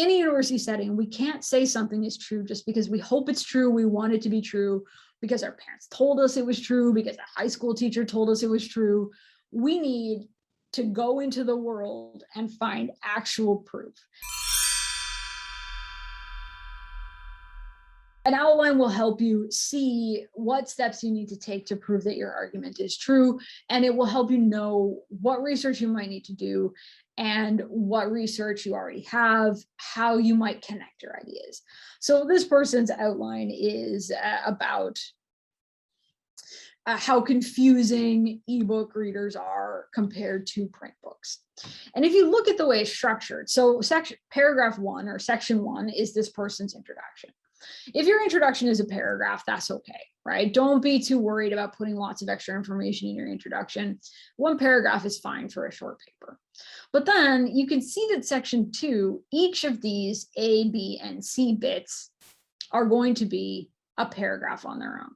in a university setting, we can't say something is true just because we hope it's true, we want it to be true, because our parents told us it was true, because a high school teacher told us it was true. We need to go into the world and find actual proof. An outline will help you see what steps you need to take to prove that your argument is true, and it will help you know what research you might need to do and what research you already have, how you might connect your ideas. So this person's outline is about how confusing ebook readers are compared to print books. And if you look at the way it's structured, so paragraph 1 or section 1 is this person's introduction. If your introduction is a paragraph, that's okay, right? Don't be too worried about putting lots of extra information in your introduction. 1 paragraph is fine for a short paper. But then you can see that section 2, each of these A, B, and C bits are going to be a paragraph on their own.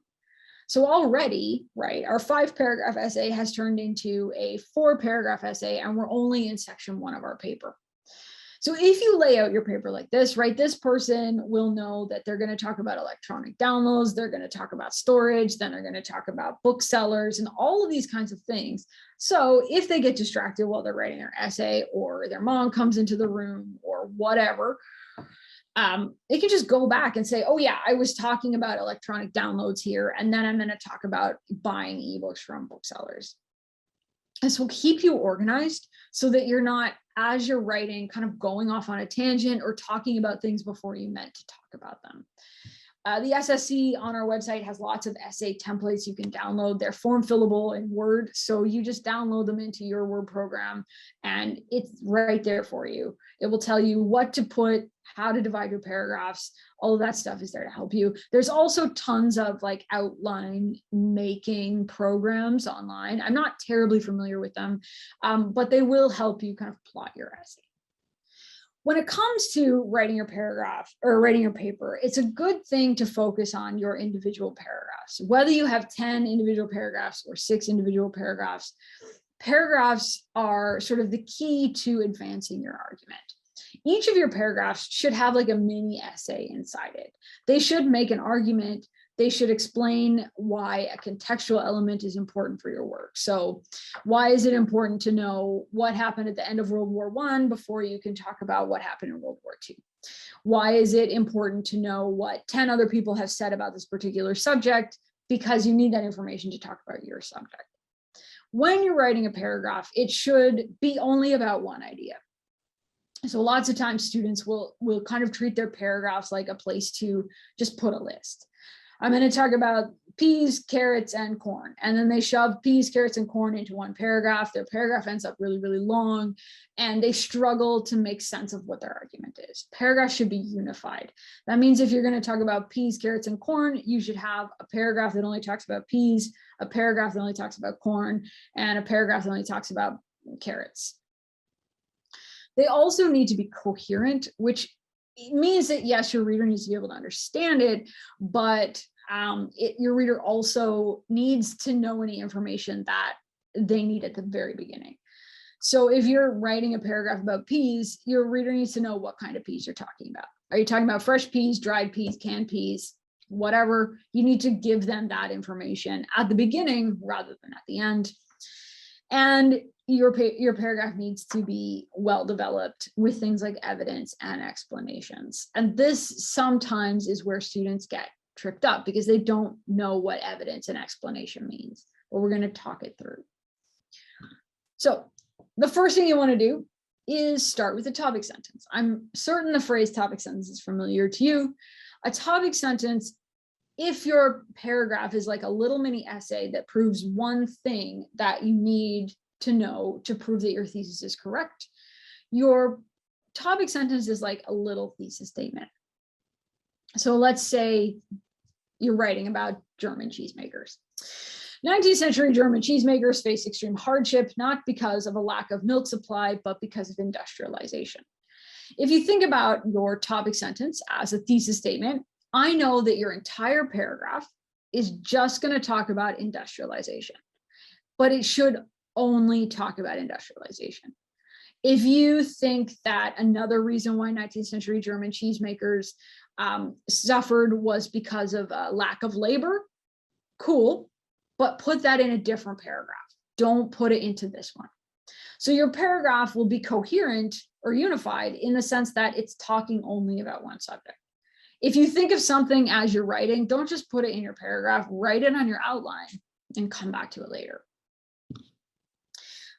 So already, right, our 5-paragraph essay has turned into a 4-paragraph essay, and we're only in section 1 of our paper. So if you lay out your paper like this, right, this person will know that they're going to talk about electronic downloads, they're going to talk about storage, then they're going to talk about booksellers and all of these kinds of things. So if they get distracted while they're writing their essay, or their mom comes into the room or whatever, they can just go back and say, oh yeah, I was talking about electronic downloads here, and then I'm going to talk about buying ebooks from booksellers. This will keep you organized so that you're not, as you're writing, kind of going off on a tangent or talking about things before you meant to talk about them. The SSC on our website has lots of essay templates you can download. They're form fillable in Word, so you just download them into your Word program and it's right there for you. It will tell you what to put, how to divide your paragraphs. All of that stuff is there to help you. There's also tons of like outline making programs online. I'm not terribly familiar with them, but they will help you kind of plot your essay. When it comes to writing your paragraph or writing your paper, it's a good thing to focus on your individual paragraphs. Whether you have 10 individual paragraphs or 6 individual paragraphs, paragraphs are sort of the key to advancing your argument. Each of your paragraphs should have like a mini essay inside it. They should make an argument. They should explain why a contextual element is important for your work. So why is it important to know what happened at the end of World War I before you can talk about what happened in World War II? Why is it important to know what 10 other people have said about this particular subject? Because you need that information to talk about your subject. When you're writing a paragraph, it should be only about one idea. So lots of times students will kind of treat their paragraphs like a place to just put a list. I'm going to talk about peas, carrots, and corn. And then they shove peas, carrots, and corn into one paragraph. Their paragraph ends up really, really long, and they struggle to make sense of what their argument is. Paragraphs should be unified. That means if you're going to talk about peas, carrots, and corn, you should have a paragraph that only talks about peas, a paragraph that only talks about corn, and a paragraph that only talks about carrots. They also need to be coherent, which means that yes, your reader needs to be able to understand it, but your reader also needs to know any information that they need at the very beginning. So if you're writing a paragraph about peas, your reader needs to know what kind of peas you're talking about. Are you talking about fresh peas, dried peas, canned peas, whatever? You need to give them that information at the beginning rather than at the end. And your paragraph needs to be well developed with things like evidence and explanations. And this sometimes is where students get tripped up because they don't know what evidence and explanation means, but we're going to talk it through. So the first thing you want to do is start with a topic sentence. I'm certain the phrase topic sentence is familiar to you. A topic sentence, if your paragraph is like a little mini essay that proves one thing that you need to know to prove that your thesis is correct, your topic sentence is like a little thesis statement. So let's say you're writing about German cheesemakers. 19th century German cheesemakers face extreme hardship, not because of a lack of milk supply, but because of industrialization. If you think about your topic sentence as a thesis statement, I know that your entire paragraph is just going to talk about industrialization, but it should only talk about industrialization. If you think that another reason why 19th century German cheesemakers suffered was because of a lack of labor, cool, but put that in a different paragraph. Don't put it into this one. So your paragraph will be coherent or unified in the sense that it's talking only about one subject. If you think of something as you're writing, don't just put it in your paragraph, write it on your outline and come back to it later.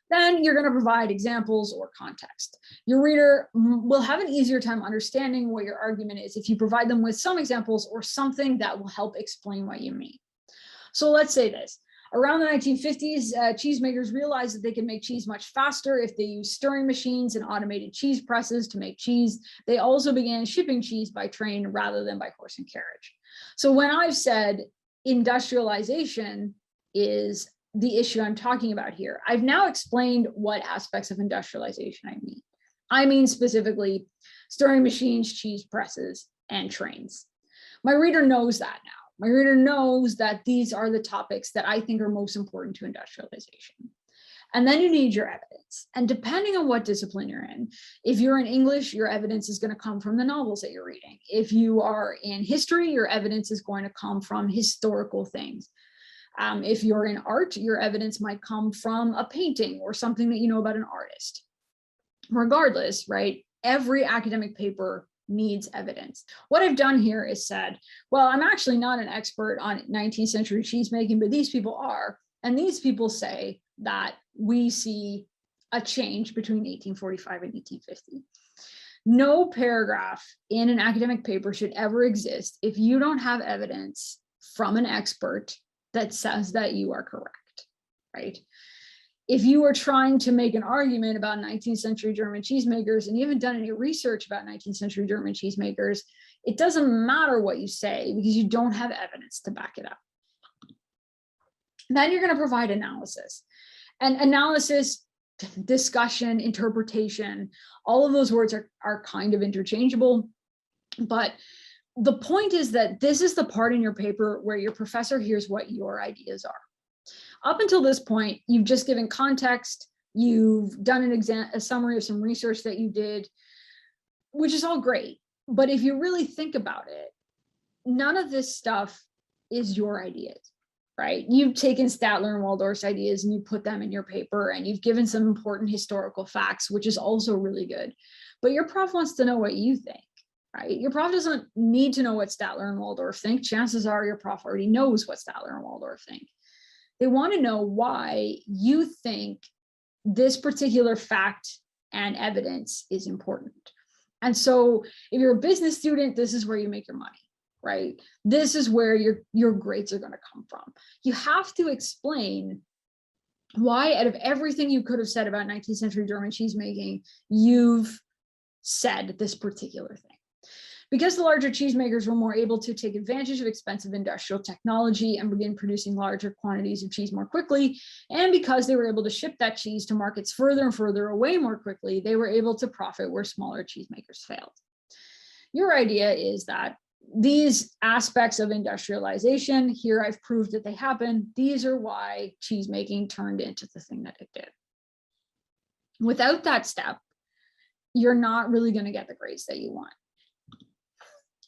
Then you're going to provide examples or context. Your reader will have an easier time understanding what your argument is if you provide them with some examples or something that will help explain what you mean. So let's say this. Around the 1950s, cheesemakers realized that they could make cheese much faster if they used stirring machines and automated cheese presses to make cheese. They also began shipping cheese by train rather than by horse and carriage. So when I've said industrialization is the issue I'm talking about here, I've now explained what aspects of industrialization I mean. I mean specifically stirring machines, cheese presses, and trains. My reader knows that now. My reader knows that these are the topics that I think are most important to industrialization. And then you need your evidence. And depending on what discipline you're in, if you're in English, your evidence is going to come from the novels that you're reading. If you are in history, your evidence is going to come from historical things. If you're in art, your evidence might come from a painting or something that you know about an artist. Regardless, right? Every academic paper needs evidence. What I've done here is said, well, I'm actually not an expert on 19th century cheesemaking, but these people are. And these people say that we see a change between 1845 and 1850. No paragraph in an academic paper should ever exist if you don't have evidence from an expert that says that you are correct, right? If you are trying to make an argument about 19th century German cheesemakers and you haven't done any research about 19th century German cheesemakers, it doesn't matter what you say because you don't have evidence to back it up. Then you're going to provide analysis. And analysis, discussion, interpretation, all of those words are kind of interchangeable. But the point is that this is the part in your paper where your professor hears what your ideas are. Up until this point, you've just given context, you've done a summary of some research that you did, which is all great. But if you really think about it, none of this stuff is your ideas, right? You've taken Statler and Waldorf's ideas and you put them in your paper and you've given some important historical facts, which is also really good. But your prof wants to know what you think, right? Your prof doesn't need to know what Statler and Waldorf think. Chances are your prof already knows what Statler and Waldorf think. They want to know why you think this particular fact and evidence is important. And so if you're a business student, this is where you make your money, right? This is where your grades are going to come from. You have to explain why out of everything you could have said about 19th century German cheesemaking, you've said this particular thing. Because the larger cheesemakers were more able to take advantage of expensive industrial technology and begin producing larger quantities of cheese more quickly, and because they were able to ship that cheese to markets further and further away more quickly, they were able to profit where smaller cheesemakers failed. Your idea is that these aspects of industrialization, here I've proved that they happen, these are why cheesemaking turned into the thing that it did. Without that step, you're not really going to get the grades that you want.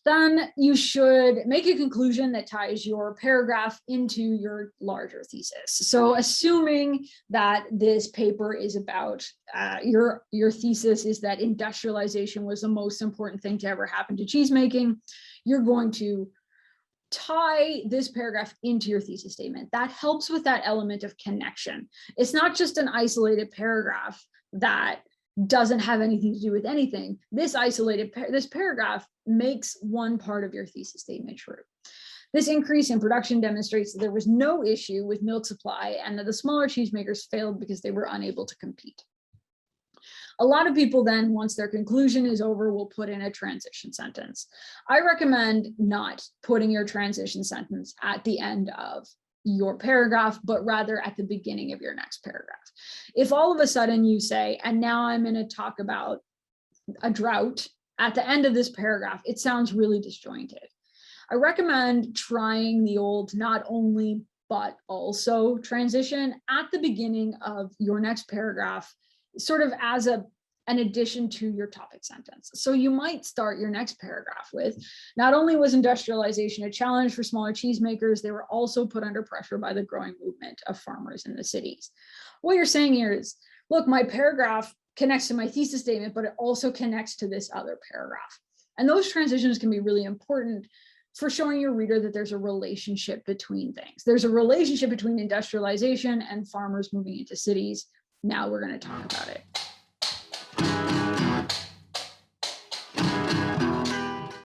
Then you should make a conclusion that ties your paragraph into your larger thesis. So assuming that this paper is about, your thesis is that industrialization was the most important thing to ever happen to cheesemaking, you're going to tie this paragraph into your thesis statement. That helps with that element of connection. It's not just an isolated paragraph that doesn't have anything to do with anything. This paragraph makes one part of your thesis statement true. This increase in production demonstrates that there was no issue with milk supply and that the smaller cheesemakers failed because they were unable to compete. A lot of people then, once their conclusion is over, will put in a transition sentence. I recommend not putting your transition sentence at the end of your paragraph, but rather at the beginning of your next paragraph. If all of a sudden you say, and now I'm going to talk about a drought at the end of this paragraph, it sounds really disjointed. I recommend trying the old not only, but also transition at the beginning of your next paragraph, sort of as a an addition to your topic sentence. So you might start your next paragraph with, not only was industrialization a challenge for smaller cheesemakers, they were also put under pressure by the growing movement of farmers in the cities. What you're saying here is, look, my paragraph connects to my thesis statement, but it also connects to this other paragraph. And those transitions can be really important for showing your reader that there's a relationship between things. There's a relationship between industrialization and farmers moving into cities. Now we're going to talk about it.